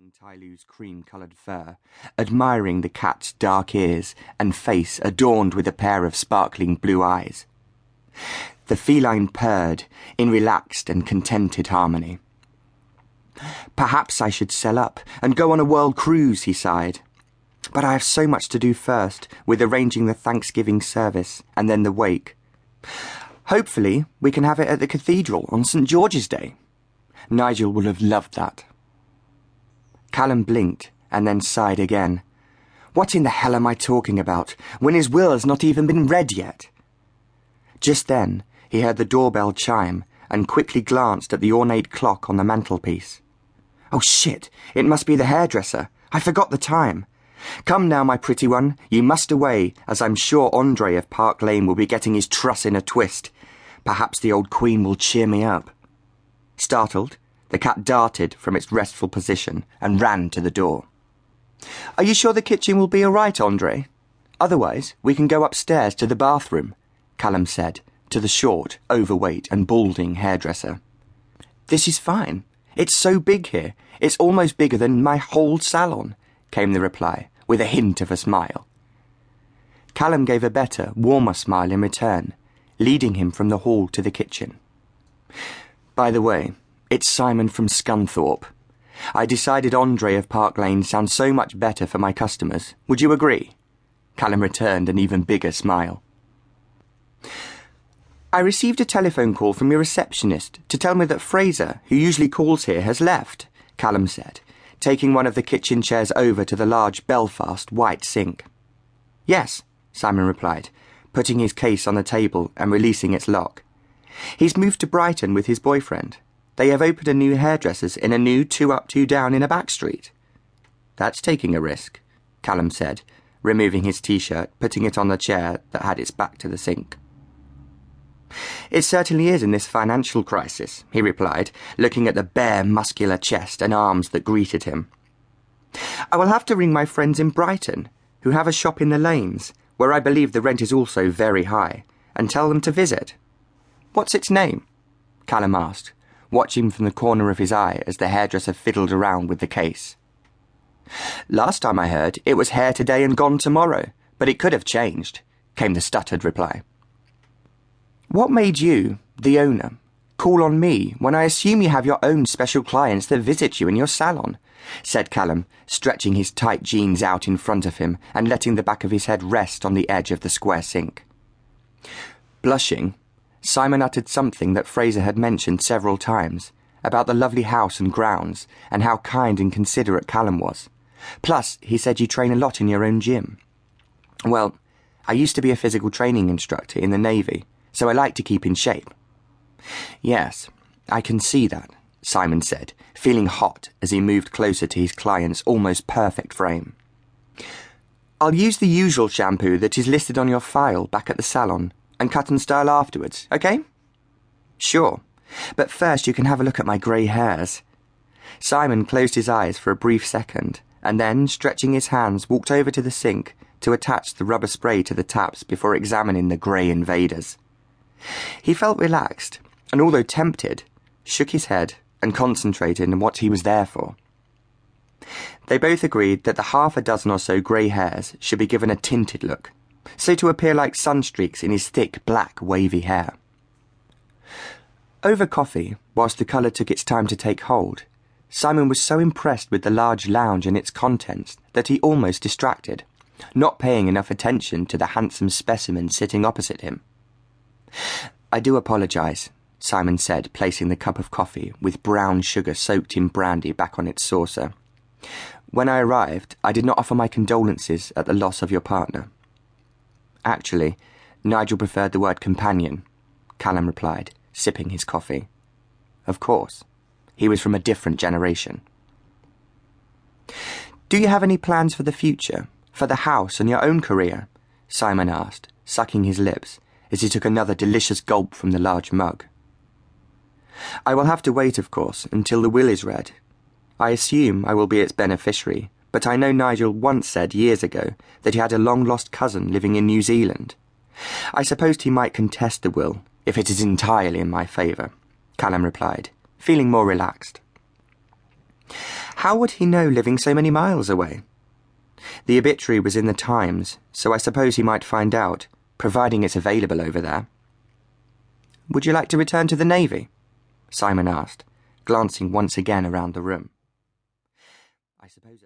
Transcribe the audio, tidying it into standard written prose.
in Tylu's cream-coloured fur, admiring the cat's dark ears and face adorned with a pair of sparkling blue eyes. The feline purred in relaxed and contented harmony. "Perhaps I should sell up and go on a world cruise," he sighed. "But I have so much to do first, with arranging the Thanksgiving service and then the wake. Hopefully we can have it at the cathedral on St. George's Day. Nigel will have loved that." Callum blinked and then sighed again. "What in the hell am I talking about, when his will has not even been read yet?" Just then he heard the doorbell chime and quickly glanced at the ornate clock on the mantelpiece. "Oh shit, it must be the hairdresser. I forgot the time. Come now, my pretty one, you must away, as I'm sure Andre of Park Lane will be getting his truss in a twist. Perhaps the old queen will cheer me up." Startled, the cat darted from its restful position and ran to the door. "Are you sure the kitchen will be all right, Andre? Otherwise, we can go upstairs to the bathroom," Callum said to the short, overweight and balding hairdresser. "This is fine. It's so big here. It's almost bigger than my whole salon," came the reply, with a hint of a smile. Callum gave a better, warmer smile in return, leading him from the hall to the kitchen. "By the way, it's Simon from Scunthorpe. I decided Andre of Park Lane sounds so much better for my customers. Would you agree?" Callum returned an even bigger smile. "I received a telephone call from your receptionist to tell me that Fraser, who usually calls here, has left," Callum said, taking one of the kitchen chairs over to the large Belfast white sink. "Yes," Simon replied, putting his case on the table and releasing its lock. "He's moved to Brighton with his boyfriend. They have opened a new hairdresser's in a new 2 up, 2 down in a back street." "That's taking a risk," Callum said, removing his T-shirt, putting it on the chair that had its back to the sink. "It certainly is in this financial crisis," he replied, looking at the bare, muscular chest and arms that greeted him. "I will have to ring my friends in Brighton, who have a shop in the lanes, where I believe the rent is also very high, and tell them to visit." "What's its name?" Callum asked, watching from the corner of his eye as the hairdresser fiddled around with the case. "Last time I heard, it was hair today and gone tomorrow, but it could have changed," came the stuttered reply. "What made you, the owner, call on me when I assume you have your own special clients that visit you in your salon?" said Callum, stretching his tight jeans out in front of him and letting the back of his head rest on the edge of the square sink. Blushing, Simon uttered something that Fraser had mentioned several times, about the lovely house and grounds, and how kind and considerate Callum was. Plus, he said you train a lot in your own gym. "Well, I used to be a physical training instructor in the Navy, so I like to keep in shape." "Yes, I can see that," Simon said, feeling hot as he moved closer to his client's almost perfect frame. "I'll use the usual shampoo that is listed on your file back at the salon, and cut and style afterwards, okay?" "Sure, but first you can have a look at my grey hairs." Simon closed his eyes for a brief second, and then, stretching his hands, walked over to the sink to attach the rubber spray to the taps before examining the grey invaders. He felt relaxed, and although tempted, shook his head and concentrated on what he was there for. They both agreed that the half a dozen or so grey hairs should be given a tinted look, so to appear like sunstreaks in his thick, black, wavy hair. Over coffee, whilst the colour took its time to take hold, Simon was so impressed with the large lounge and its contents that he almost distracted, not paying enough attention to the handsome specimen sitting opposite him. "I do apologise," Simon said, placing the cup of coffee with brown sugar soaked in brandy back on its saucer. "When I arrived, I did not offer my condolences at the loss of your partner." "Actually, Nigel preferred the word companion," Callum replied, sipping his coffee. "Of course. He was from a different generation." "Do you have any plans for the future, for the house and your own career?" Simon asked, sucking his lips, as he took another delicious gulp from the large mug. "I will have to wait, of course, until the will is read. I assume I will be its beneficiary, but I know Nigel once said years ago that he had a long-lost cousin living in New Zealand. I supposed he might contest the will, if it is entirely in my favour," Callum replied, feeling more relaxed. How would he know living so many miles away? The obituary was in the Times, so I suppose he might find out, providing it's available over there. Would you like to return to the Navy? Simon asked, glancing once again around the room. I suppose